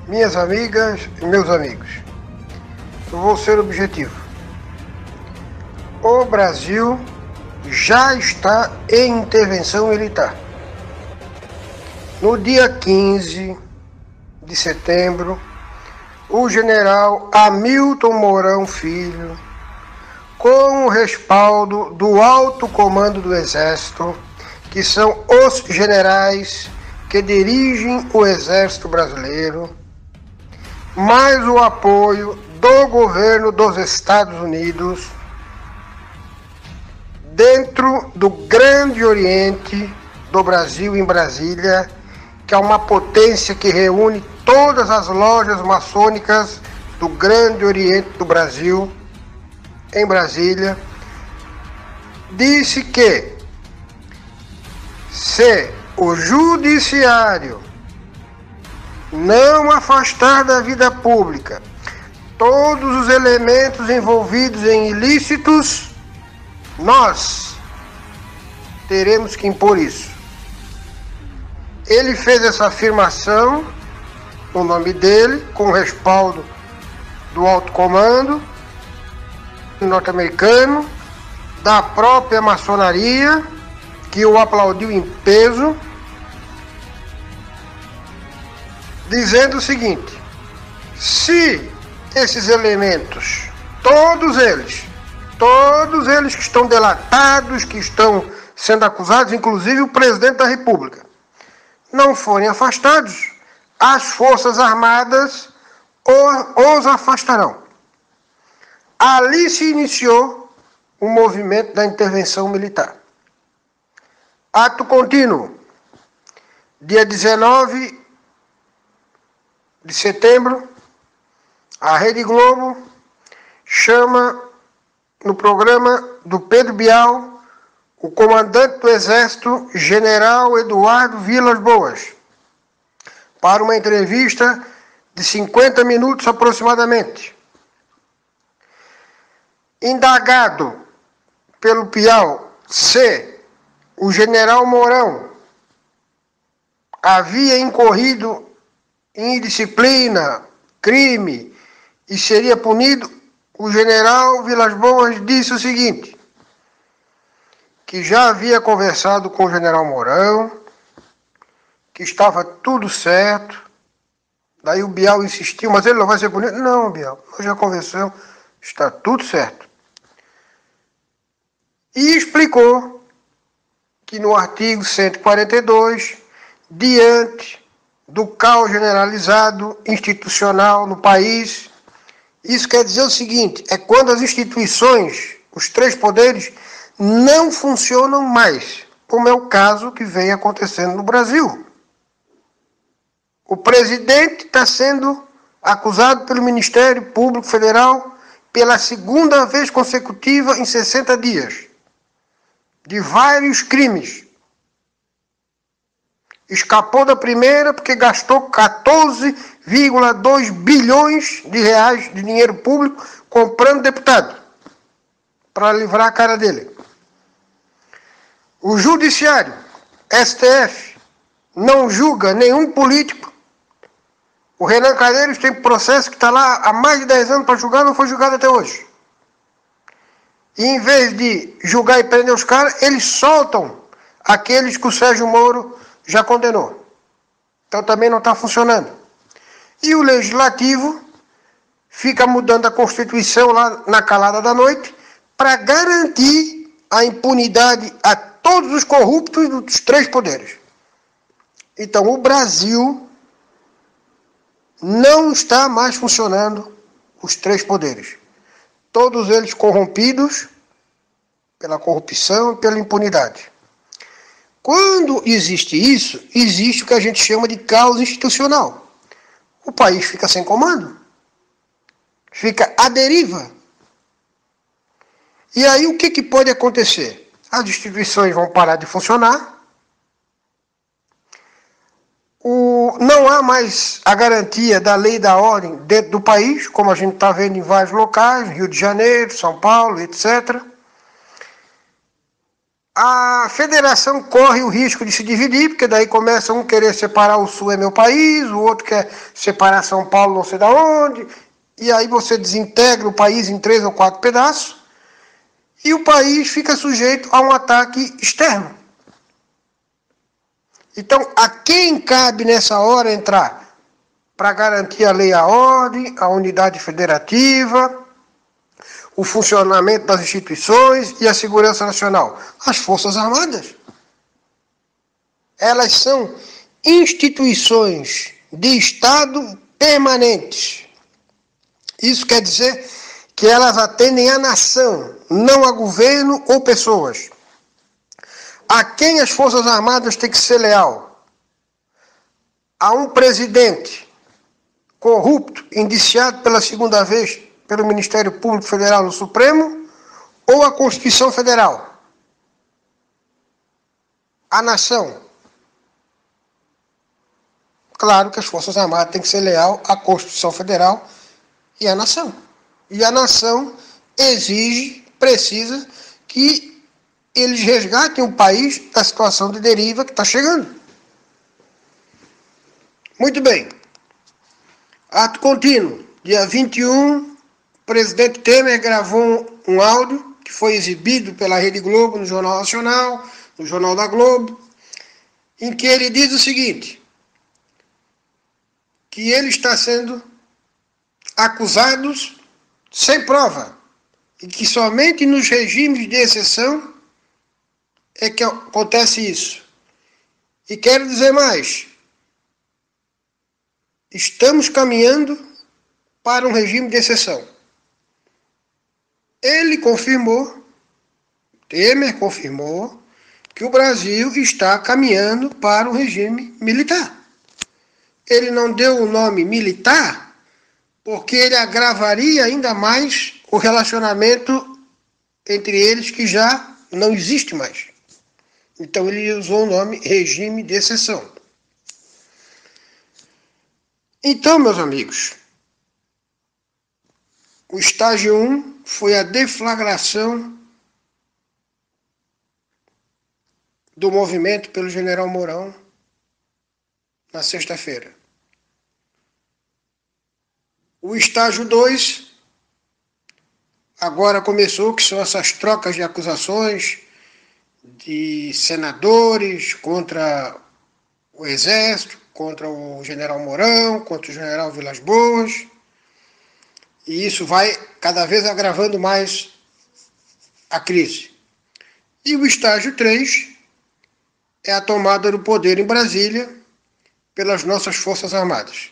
Minhas amigas e meus amigos, eu vou ser objetivo. O Brasil já está em intervenção militar. No dia 15 de setembro, o general Hamilton Mourão Filho, com o respaldo do alto comando do Exército, que são os generais que dirigem o Exército Brasileiro, mais o apoio do governo dos Estados Unidos, dentro do Grande Oriente do Brasil, em Brasília, que é uma potência que reúne todas as lojas maçônicas do Grande Oriente do Brasil, em Brasília, disse que se o judiciário não afastar da vida pública todos os elementos envolvidos em ilícitos, nós teremos que impor isso. Ele fez essa afirmação no nome dele, com o respaldo do alto comando norte-americano, da própria maçonaria, que o aplaudiu em peso, dizendo o seguinte: se esses elementos, todos eles que estão delatados, que estão sendo acusados, inclusive o presidente da República, não forem afastados, as Forças Armadas os afastarão. Ali se iniciou o movimento da intervenção militar. Ato contínuo, dia 19 de setembro, a Rede Globo chama no programa do Pedro Bial o comandante do Exército, General Eduardo Vilas Boas, para uma entrevista de 50 minutos aproximadamente. Indagado pelo Bial se o general Mourão havia incorrido em indisciplina, crime e seria punido, o general Vilas Boas disse o seguinte: que já havia conversado com o general Mourão, que estava tudo certo. Daí o Bial insistiu: mas ele não vai ser punido? Não, Bial, nós já conversamos, está tudo certo. E explicou que no artigo 142, diante do caos generalizado institucional no país, isso quer dizer o seguinte: é quando as instituições, os três poderes, não funcionam mais, como é o caso que vem acontecendo no Brasil. O presidente está sendo acusado pelo Ministério Público Federal pela segunda vez consecutiva em 60 dias, de vários crimes. Escapou da primeira porque gastou 14,2 bilhões de reais de dinheiro público comprando deputado, para livrar a cara dele. O Judiciário, STF, não julga nenhum político. O Renan Calheiros tem processo que está lá há mais de 10 anos para julgar, não foi julgado até hoje. E em vez de julgar e prender os caras, eles soltam aqueles que o Sérgio Moro já condenou. Então também não está funcionando. E o Legislativo fica mudando a Constituição lá na calada da noite para garantir a impunidade a todos os corruptos dos três poderes. Então o Brasil não está mais funcionando os três poderes. Todos eles corrompidos pela corrupção e pela impunidade. Quando existe isso, existe o que a gente chama de caos institucional. O país fica sem comando, fica à deriva. E aí o que pode acontecer? As instituições vão parar de funcionar, não há mais a garantia da lei e da ordem dentro do país, como a gente está vendo em vários locais, Rio de Janeiro, São Paulo, etc. A federação corre o risco de se dividir, porque daí começa um querer separar o Sul é meu país, o outro quer separar São Paulo não sei da onde, e aí você desintegra o país em 3 ou 4 pedaços, e o país fica sujeito a um ataque externo. Então, a quem cabe nessa hora entrar? Para garantir a lei e a ordem, a unidade federativa, o funcionamento das instituições e a segurança nacional. As Forças Armadas. Elas são instituições de Estado permanentes. Isso quer dizer que elas atendem à nação, não a governo ou pessoas. A quem as Forças Armadas têm que ser leal? A um presidente corrupto, indiciado pela segunda vez pelo Ministério Público Federal no Supremo, ou a Constituição Federal? A nação. Claro que as Forças Armadas têm que ser leal à Constituição Federal e à nação. E a nação exige, precisa, que eles resgatem o país da situação de deriva que está chegando. Muito bem. Ato contínuo. Dia 21, o presidente Temer gravou um áudio que foi exibido pela Rede Globo no Jornal Nacional, no Jornal da Globo, em que ele diz o seguinte, que ele está sendo acusado sem prova e que somente nos regimes de exceção é que acontece isso. E quero dizer mais, estamos caminhando para um regime de exceção. Ele confirmou, Temer confirmou, que o Brasil está caminhando para um regime militar. Ele não deu o nome militar porque ele agravaria ainda mais o relacionamento entre eles que já não existe mais. Então ele usou o nome regime de exceção. Então, meus amigos, o estágio 1 foi a deflagração do movimento pelo general Mourão na sexta-feira. O estágio 2 agora começou, que são essas trocas de acusações de senadores contra o Exército, contra o general Mourão, contra o general Vilas Boas. E isso vai cada vez agravando mais a crise. E o estágio 3 é a tomada do poder em Brasília pelas nossas Forças Armadas.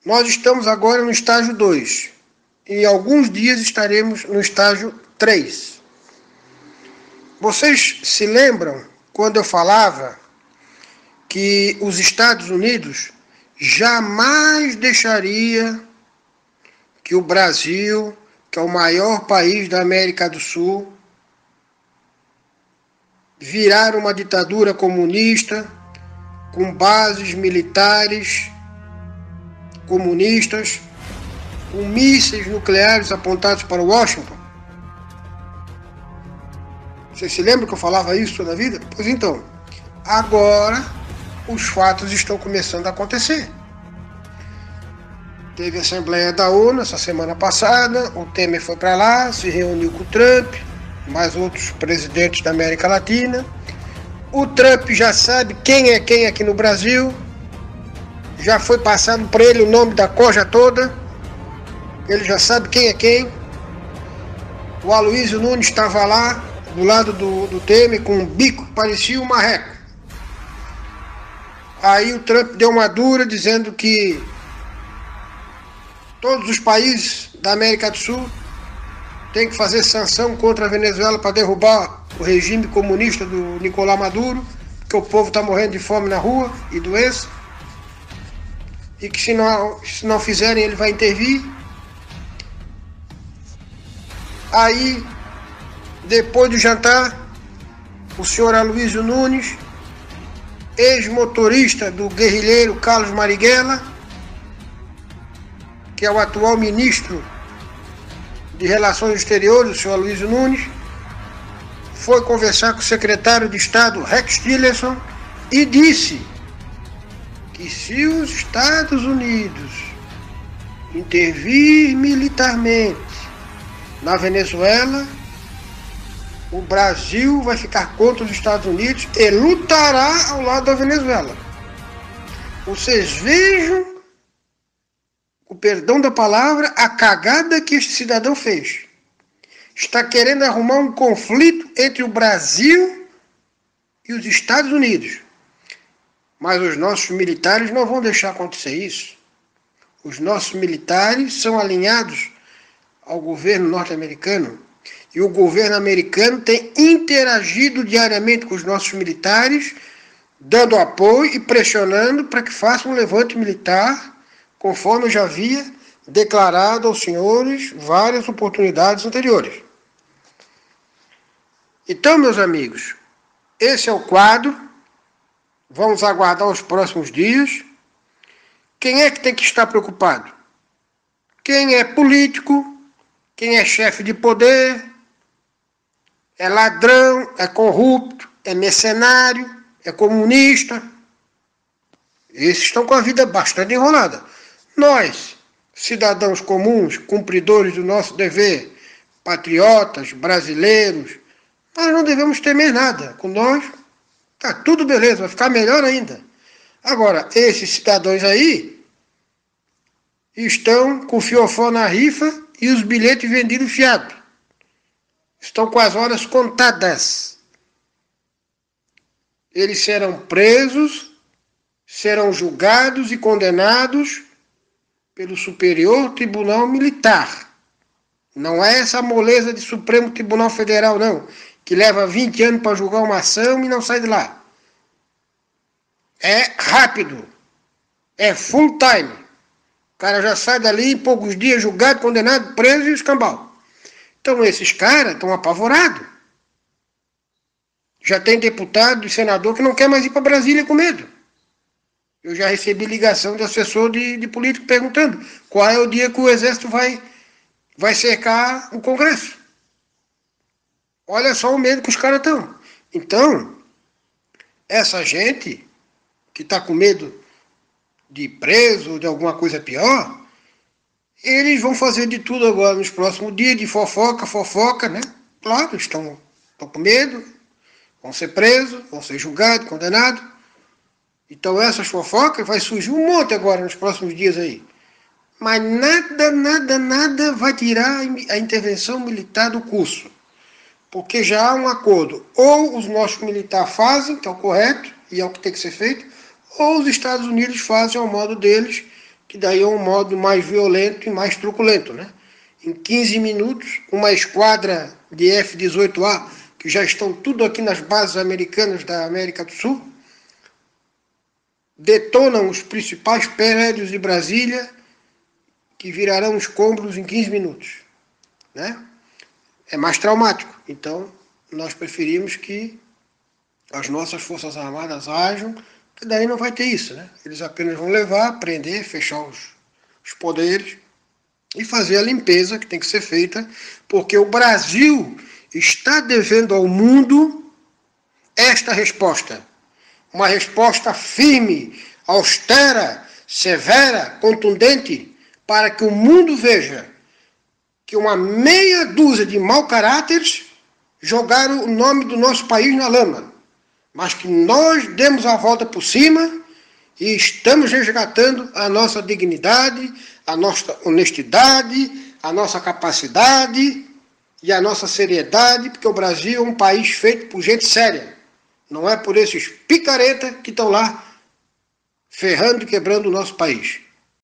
Nós estamos agora no estágio 2. E em alguns dias estaremos no estágio 3. Vocês se lembram quando eu falava que os Estados Unidos jamais deixaria que o Brasil, que é o maior país da América do Sul, virar uma ditadura comunista com bases militares comunistas, com mísseis nucleares apontados para Washington? Vocês se lembram que eu falava isso toda a vida? Pois então, agora os fatos estão começando a acontecer. Teve a Assembleia da ONU essa semana passada, o Temer foi para lá, se reuniu com o Trump, mais outros presidentes da América Latina. O Trump já sabe quem é quem aqui no Brasil, já foi passado para ele o nome da corja toda, ele já sabe quem é quem. O Aloysio Nunes estava lá, do lado do Temer, com um bico que parecia um marreco. Aí o Trump deu uma dura, dizendo que todos os países da América do Sul têm que fazer sanção contra a Venezuela para derrubar o regime comunista do Nicolás Maduro, porque o povo está morrendo de fome na rua e doença, e que se não fizerem ele vai intervir. Aí, depois do jantar, o senhor Aloysio Nunes, ex-motorista do guerrilheiro Carlos Marighella, que é o atual ministro de Relações Exteriores, o senhor Aloysio Nunes, foi conversar com o secretário de Estado, Rex Tillerson, e disse que se os Estados Unidos intervir militarmente na Venezuela, o Brasil vai ficar contra os Estados Unidos e lutará ao lado da Venezuela. Vocês vejam, com perdão da palavra, a cagada que este cidadão fez. Está querendo arrumar um conflito entre o Brasil e os Estados Unidos. Mas os nossos militares não vão deixar acontecer isso. Os nossos militares são alinhados ao governo norte-americano. E o governo americano tem interagido diariamente com os nossos militares, dando apoio e pressionando para que façam um levante militar, conforme eu já havia declarado aos senhores várias oportunidades anteriores. Então, meus amigos, esse é o quadro. Vamos aguardar os próximos dias. Quem é que tem que estar preocupado? Quem é político, quem é chefe de poder, é ladrão, é corrupto, é mercenário, é comunista. Esses estão com a vida bastante enrolada. Nós, cidadãos comuns, cumpridores do nosso dever, patriotas, brasileiros, nós não devemos temer nada. Com nós, tá tudo beleza, vai ficar melhor ainda. Agora, esses cidadãos aí estão com o fiofó na rifa e os bilhetes vendidos fiados. Estão com as horas contadas. Eles serão presos, serão julgados e condenados pelo Superior Tribunal Militar. Não é essa moleza de Supremo Tribunal Federal, não, que leva 20 anos para julgar uma ação e não sai de lá. É rápido. É full time. O cara já sai dali em poucos dias julgado, condenado, preso e escambau. Então esses caras estão apavorados. Já tem deputado e senador que não quer mais ir para Brasília com medo. Eu já recebi ligação de assessor de político perguntando qual é o dia que o Exército vai cercar o Congresso. Olha só o medo que os caras estão. Então, essa gente que está com medo de ir preso ou de alguma coisa pior, eles vão fazer de tudo agora nos próximos dias, de fofoca, né? Claro, estão com medo, vão ser presos, vão ser julgados, condenados. Então essas fofocas vai surgir um monte agora nos próximos dias aí. Mas nada vai tirar a intervenção militar do curso. Porque já há um acordo. Ou os nossos militares fazem, que é o correto, e é o que tem que ser feito, ou os Estados Unidos fazem ao modo deles, que daí é um modo mais violento e mais truculento, né? Em 15 minutos, uma esquadra de F-18A, que já estão tudo aqui nas bases americanas da América do Sul, detonam os principais prédios de Brasília, que virarão escombros em 15 minutos, né? É mais traumático. Então, nós preferimos que as nossas Forças Armadas ajam, que daí não vai ter isso, né? Eles apenas vão levar, prender, fechar os poderes e fazer a limpeza que tem que ser feita, porque o Brasil está devendo ao mundo esta resposta. Uma resposta firme, austera, severa, contundente, para que o mundo veja que uma meia dúzia de mau caráteres jogaram o nome do nosso país na lama, mas que nós demos a volta por cima e estamos resgatando a nossa dignidade, a nossa honestidade, a nossa capacidade e a nossa seriedade, porque o Brasil é um país feito por gente séria. Não é por esses picaretas que estão lá ferrando e quebrando o nosso país.